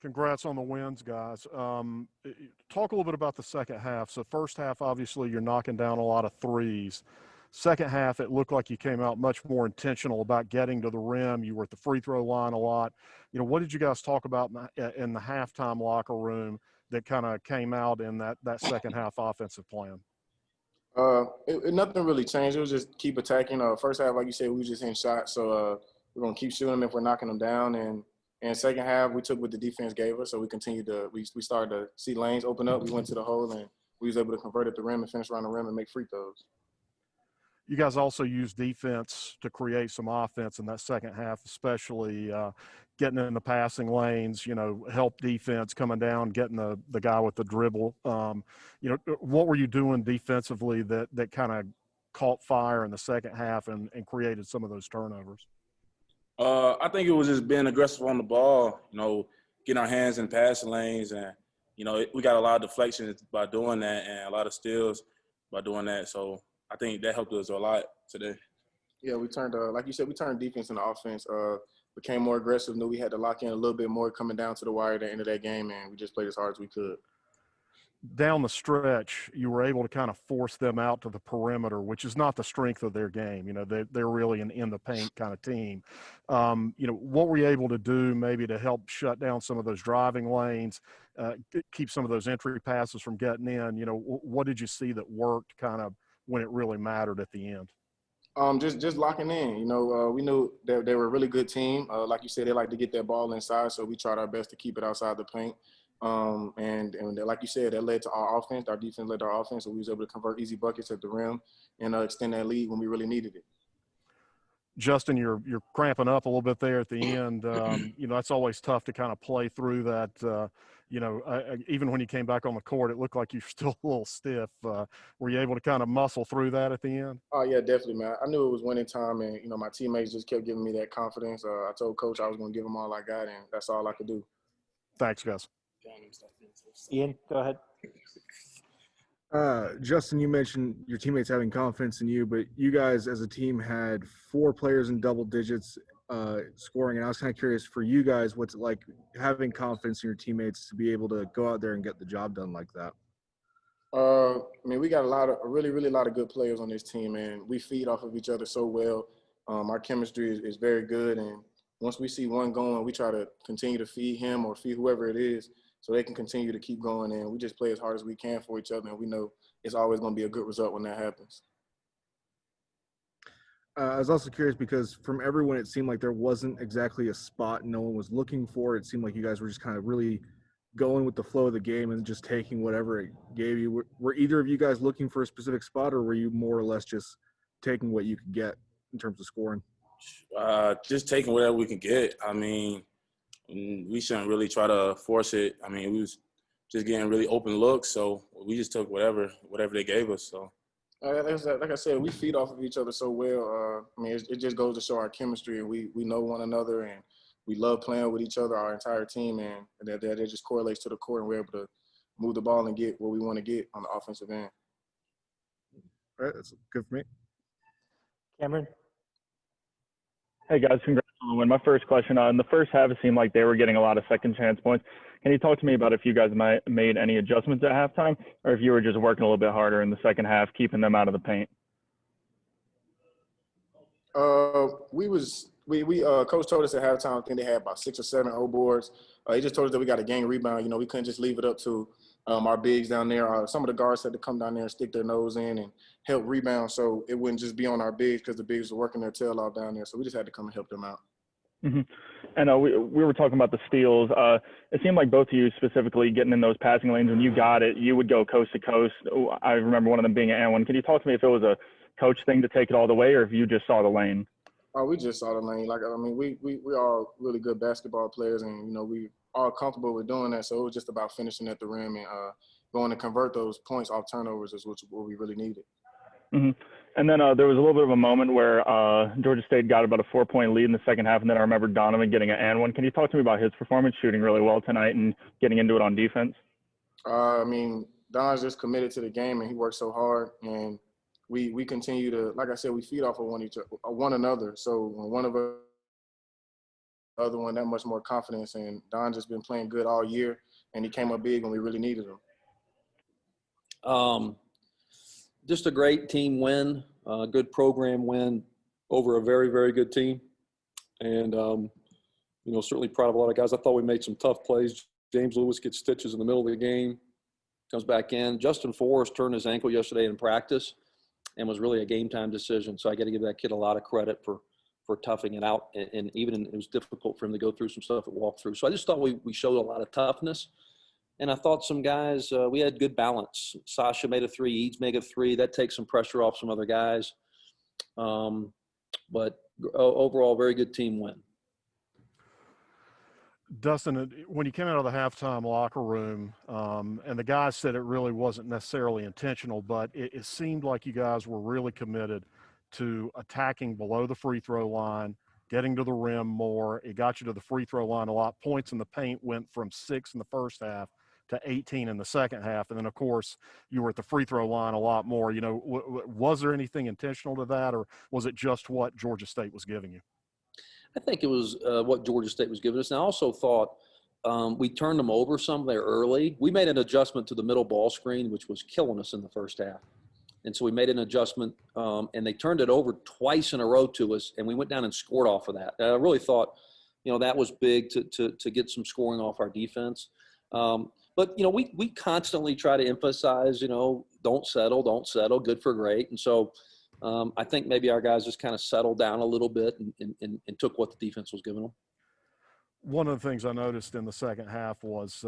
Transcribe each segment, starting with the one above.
Congrats on the wins, guys. Talk a little bit about the second half. So first half, obviously, you're knocking down a lot of threes. Second half, it looked like you came out much more intentional about getting to the rim. You were at the free throw line a lot. What did you guys talk about in the halftime locker room that kind of came out in that second half offensive plan? Nothing really changed. It was just keep attacking. First half, like you said, we was just hitting shots. So we're gonna keep shooting them if we're knocking them down. And second half, we took what the defense gave us. So we continued to we started to see lanes open up. We went to the hole and we was able to convert at the rim and finish around the rim and make free throws. You guys also used defense to create some offense in that second half, especially getting in the passing lanes, help defense coming down, getting the guy with the dribble. What were you doing defensively that kind of caught fire in the second half and created some of those turnovers? I think it was just being aggressive on the ball, getting our hands in passing lanes. And, we got a lot of deflections by doing that and a lot of steals by doing that. So I think that helped us a lot today. Yeah, we turned, like you said, we turned defense into offense, became more aggressive, knew we had to lock in a little bit more coming down to the wire at the end of that game, and we just played as hard as we could. Down the stretch, you were able to kind of force them out to the perimeter, which is not the strength of their game. They're really an in the paint kind of team. What were you able to do maybe to help shut down some of those driving lanes, keep some of those entry passes from getting in? What did you see that worked kind of when it really mattered at the end? Just locking in. We knew that they were a really good team. Like you said, they like to get that ball inside, so we tried our best to keep it outside the paint. And like you said, that led to our offense. Our defense led to our offense, so we was able to convert easy buckets at the rim and extend that lead when we really needed it. Justin, you're cramping up a little bit there at the end. That's always tough to kind of play through that. Even when you came back on the court, it looked like you're still a little stiff. Were you able to kind of muscle through that at the end? Oh, yeah, definitely, man. I knew it was winning time, and, my teammates just kept giving me that confidence. I told Coach I was going to give them all I got, and that's all I could do. Thanks, guys. Ian, go ahead. Justin, you mentioned your teammates having confidence in you, but you guys as a team had 4 players in double digits scoring, and I was kind of curious for you guys, what's it like having confidence in your teammates to be able to go out there and get the job done like that? We got a really lot of good players on this team, and we feed off of each other so well. Our chemistry is very good, and once we see one going, we try to continue to feed him or feed whoever it is so they can continue to keep going, and we just play as hard as we can for each other, and we know it's always going to be a good result when that happens. I was also curious because from everyone, it seemed like there wasn't exactly a spot no one was looking for. It seemed like you guys were just kind of really going with the flow of the game and just taking whatever it gave you. Were either of you guys looking for a specific spot, or were you more or less just taking what you could get in terms of scoring? Just taking whatever we can get. We shouldn't really try to force it. We was just getting really open looks, so we just took whatever they gave us. So, like I said, we feed off of each other so well. It just goes to show our chemistry, and we know one another, and we love playing with each other, our entire team, and that just correlates to the court, and we're able to move the ball and get what we want to get on the offensive end. All right, that's good for me. Cameron? Hey, guys, congrats on the win. My first question, in the first half, it seemed like they were getting a lot of second chance points. Can you talk to me about if you guys made any adjustments at halftime, or if you were just working a little bit harder in the second half, keeping them out of the paint? Coach told us at halftime, I think they had about 6 or 7 O boards. He just told us that we got to gang rebound. We couldn't just leave it up to our bigs down there. Some of the guards had to come down there and stick their nose in and help rebound, so it wouldn't just be on our bigs because the bigs were working their tail off down there. So we just had to come and help them out. Mm-hmm. And we were talking about the steals. It seemed like both of you specifically getting in those passing lanes, when you got it, you would go coast to coast. I remember one of them being an and one. Can you talk to me if it was a coach thing to take it all the way, or if you just saw the lane? We just saw the lane. We are really good basketball players, and we are comfortable with doing that. So it was just about finishing at the rim and going to convert those points off turnovers is what we really needed. Mm-hmm. And then there was a little bit of a moment where Georgia State got about a 4-point lead in the second half, and then I remember Donavan getting an and one. Can you talk to me about his performance, shooting really well tonight and getting into it on defense? Don's just committed to the game, and he works so hard, and we continue to, like I said, we feed off of one another. So when one of us other one that much more confidence. And Don just been playing good all year, and he came up big when we really needed him. Just a great team win, good program win over a very, very good team. And, certainly proud of a lot of guys. I thought we made some tough plays. James Lewis gets stitches in the middle of the game, comes back in. Justin Forrest turned his ankle yesterday in practice and was really a game-time decision. So I got to give that kid a lot of credit for toughing it out. And even it was difficult for him to go through some stuff at walkthrough. So I just thought we showed a lot of toughness. And I thought some guys, we had good balance. Sasha made a 3, Eads made a 3. That takes some pressure off some other guys. But overall, very good team win. Dustin, when you came out of the halftime locker room, and the guys said it really wasn't necessarily intentional, but it seemed like you guys were really committed to attacking below the free throw line, getting to the rim more. It got you to the free throw line a lot. Points in the paint went from 6 in the first half to 18 in the second half. And then, of course, you were at the free throw line a lot more. Was there anything intentional to that, or was it just what Georgia State was giving you? I think it was what Georgia State was giving us. And I also thought we turned them over some there early. We made an adjustment to the middle ball screen, which was killing us in the first half. And so we made an adjustment, and they turned it over twice in a row to us, and we went down and scored off of that. And I really thought, that was big to get some scoring off our defense. But, we constantly try to emphasize, don't settle, good for great. And so I think maybe our guys just kind of settled down a little bit and took what the defense was giving them. One of the things I noticed in the second half was,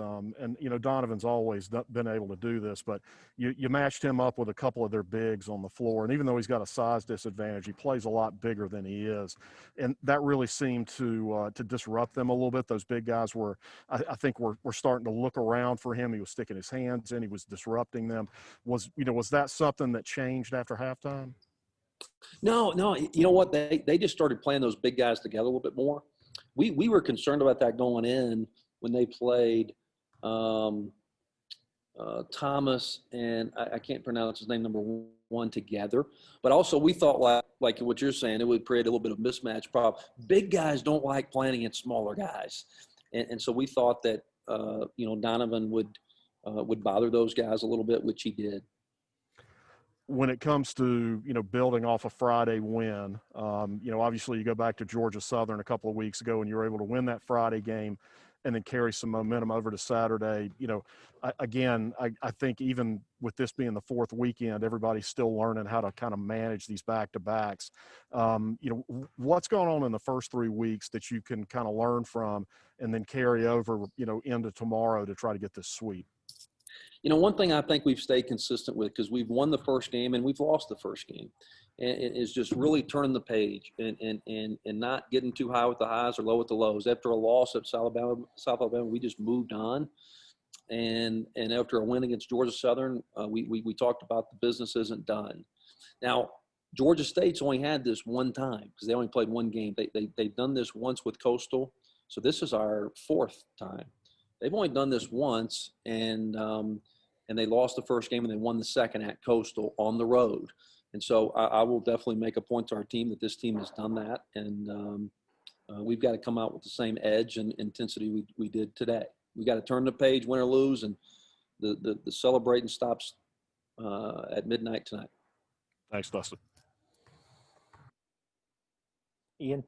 Donovan's always been able to do this, but you matched him up with a couple of their bigs on the floor. And even though he's got a size disadvantage, he plays a lot bigger than he is. And that really seemed to disrupt them a little bit. Those big guys were, I think, were starting to look around for him. He was sticking his hands in. He was disrupting them. Was that something that changed after halftime? No. You know what? They just started playing those big guys together a little bit more. We were concerned about that going in when they played Thomas and I can't pronounce his name, number 1 together. But also we thought like what you're saying, it would create a little bit of mismatch problem. Big guys don't like playing against smaller guys. And so we thought that, Donavan would bother those guys a little bit, which he did. When it comes to, building off a Friday win, obviously you go back to Georgia Southern a couple of weeks ago and you were able to win that Friday game and then carry some momentum over to Saturday. I think even with this being the 4th weekend, everybody's still learning how to kind of manage these back-to-backs. What's going on in the first 3 weeks that you can kind of learn from and then carry over, into tomorrow to try to get this sweep? One thing I think we've stayed consistent with, because we've won the first game and we've lost the first game, and is just really turning the page and not getting too high with the highs or low with the lows. After a loss at South Alabama, we just moved on. And after a win against Georgia Southern, we talked about the business isn't done. Now, Georgia State's only had this one time because they only played one game. They've done this once with Coastal, so this is our 4th time. They've only done this once, and they lost the first game and they won the second at Coastal on the road. And so I will definitely make a point to our team that this team has done that, and we've got to come out with the same edge and intensity we did today. We got to turn the page, win or lose, and the celebrating stops at midnight tonight. Thanks, Dustin. Ian?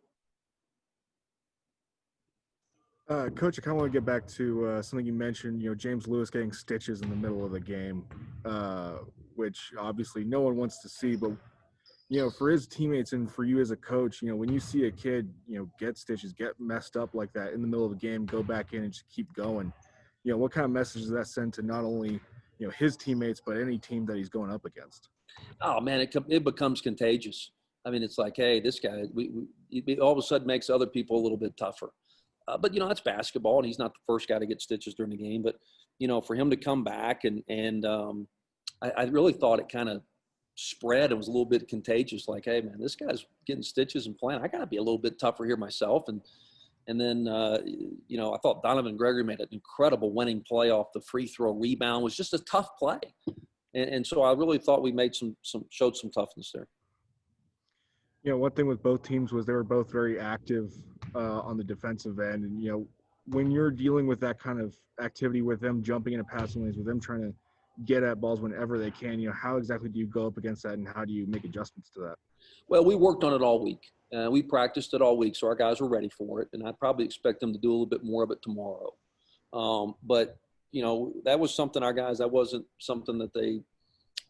Coach, I kind of want to get back to something you mentioned, James Lewis getting stitches in the middle of the game, which obviously no one wants to see. But, for his teammates and for you as a coach, when you see a kid, get stitches, get messed up like that in the middle of the game, go back in and just keep going, what kind of message does that send to not only, his teammates, but any team that he's going up against? Oh, man, it becomes contagious. I mean, it's like, hey, this guy, we all of a sudden makes other people a little bit tougher. But, that's basketball, and he's not the first guy to get stitches during the game. But, for him to come back and I really thought it kind of spread and was a little bit contagious. Like, hey, man, this guy's getting stitches and playing. I got to be a little bit tougher here myself. And then, I thought Donavan Gregory made an incredible winning play off the free throw rebound. It was just a tough play. And so I really thought we made showed some toughness there. One thing with both teams was they were both very active on the defensive end. And, when you're dealing with that kind of activity with them jumping into passing lanes, with them trying to get at balls whenever they can, how exactly do you go up against that and how do you make adjustments to that? Well, we worked on it all week. We practiced it all week, so our guys were ready for it. And I probably expect them to do a little bit more of it tomorrow. But, that was something our guys, that wasn't something that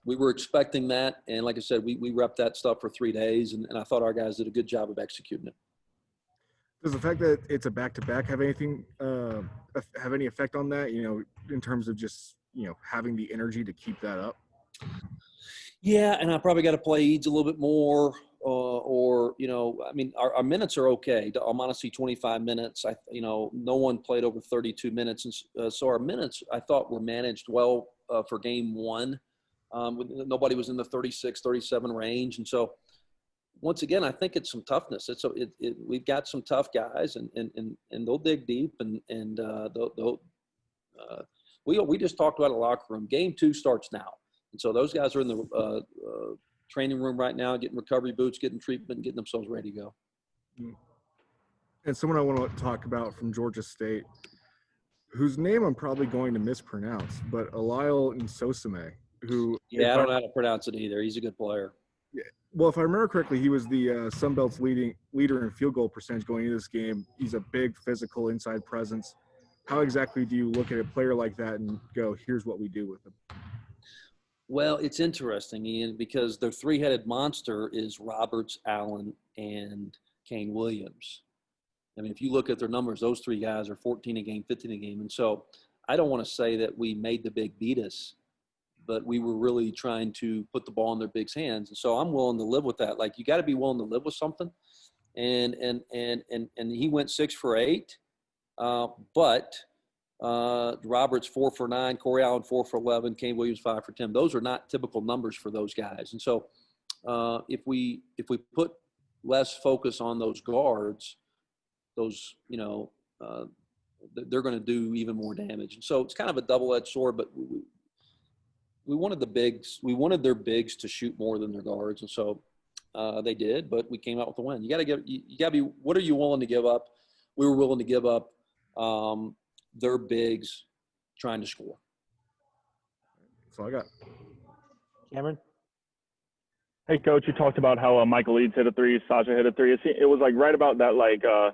we were expecting that. And like I said, we repped that stuff for 3 days, and I thought our guys did a good job of executing it. Does the fact that it's a back-to-back have any effect on that, in terms of just, having the energy to keep that up? Yeah, and I probably got to play Eads a little bit more, our minutes are okay. I'm honestly 25 minutes. No one played over 32 minutes. And so our minutes, I thought, were managed well for game one. Nobody was in the 36, 37 range. And so, once again, I think it's some toughness. We've got some tough guys, and they'll dig deep, and we just talked about a locker room. Game 2 starts now, and so those guys are in the training room right now, getting recovery boots, getting treatment, getting themselves ready to go. And someone I want to talk about from Georgia State, whose name I'm probably going to mispronounce, but Alile Nsosame, who I don't know how to pronounce it either. He's a good player. Yeah. Well, if I remember correctly, he was the Sun Belt's leader in field goal percentage going into this game. He's a big physical inside presence. How exactly do you look at a player like that and go, here's what we do with him? Well, it's interesting, Ian, because their three-headed monster is Roberts, Allen, and Kane Williams. I mean, if you look at their numbers, those three guys are 14 a game, 15 a game. And so I don't want to say that we made the big beat us, but we were really trying to put the ball in their big hands. And so I'm willing to live with that. Like, you got to be willing to live with something. And he went 6 for 8. But Roberts 4 for 9, Corey Allen 4 for 11, Kane Williams 5 for 10. Those are not typical numbers for those guys. And so if we put less focus on those guards, they're going to do even more damage. And so it's kind of a double-edged sword, but we wanted their bigs to shoot more than their guards. And so they did, but we came out with a win. You got to be, what are you willing to give up? We were willing to give up their bigs trying to score. That's all I got. Cameron? Hey, Coach, you talked about how Michael Eads hit a 3, Sasha hit a 3. It was like right about that,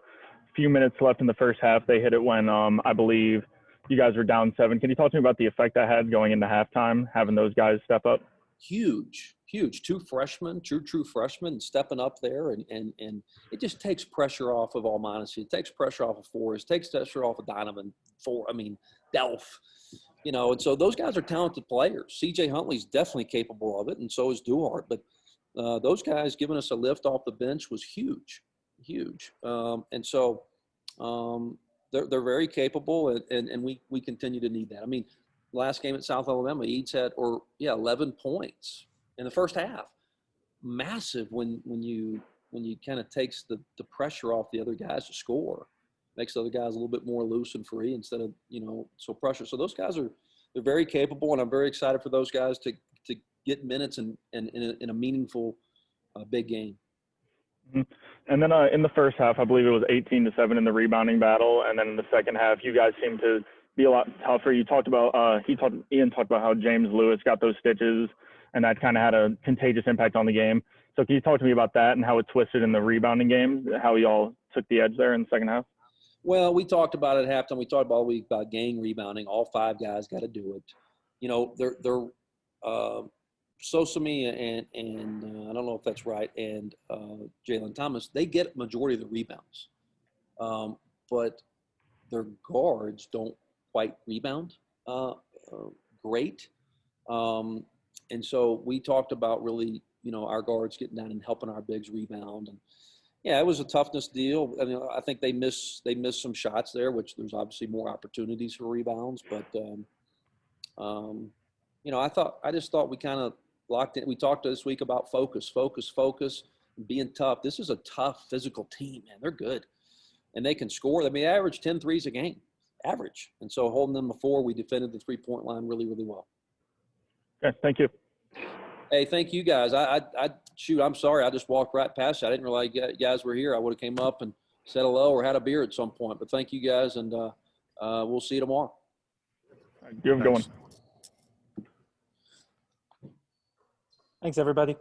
few minutes left in the first half. They hit it when I believe you guys were down 7. Can you talk to me about the effect that had going into halftime, having those guys step up? Huge. 2 freshmen, true freshmen stepping up there. And it just takes pressure off of Almonacci. It takes pressure off of Forrest. It takes pressure off of Donavan, Delph. And so those guys are talented players. CJ Huntley's definitely capable of it, and so is Duhart. But those guys giving us a lift off the bench was huge. And so they're very capable, and we continue to need that. I mean, last game at South Alabama, Eads had 11 points in the first half. Massive when you kind of takes the pressure off the other guys to score. Makes the other guys a little bit more loose and free instead of, so pressure. So those guys they're very capable, and I'm very excited for those guys to get minutes in a meaningful big game. Mm-hmm. And then in the first half, I believe it was 18-7 in the rebounding battle. And then in the second half, you guys seemed to be a lot tougher. You talked about, Ian talked about how James Lewis got those stitches, and that kind of had a contagious impact on the game. So can you talk to me about that and how it twisted in the rebounding game, how y'all took the edge there in the second half? Well, we talked about it at halftime. We talked all week about gang rebounding. All 5 guys got to do it. They're Sosami and I don't know if that's right, and Jalen Thomas, they get majority of the rebounds. But their guards don't quite rebound great. And so we talked about really, our guards getting down and helping our bigs rebound. And yeah, it was a toughness deal. I mean, I think they missed some shots there, which there's obviously more opportunities for rebounds. But, I just thought we kind of locked in. We talked this week about focus, and being tough. This is a tough physical team, man. They're good. And they can score. I mean, they average 10 threes a game, average. And so holding them before, we defended the 3-point line really, really well. Okay, thank you. Hey, thank you guys. Shoot, I'm sorry. I just walked right past you. I didn't realize you guys were here. I would have came up and said hello or had a beer at some point. But thank you guys, and we'll see you tomorrow. You have a good one. Thanks. Thanks, everybody.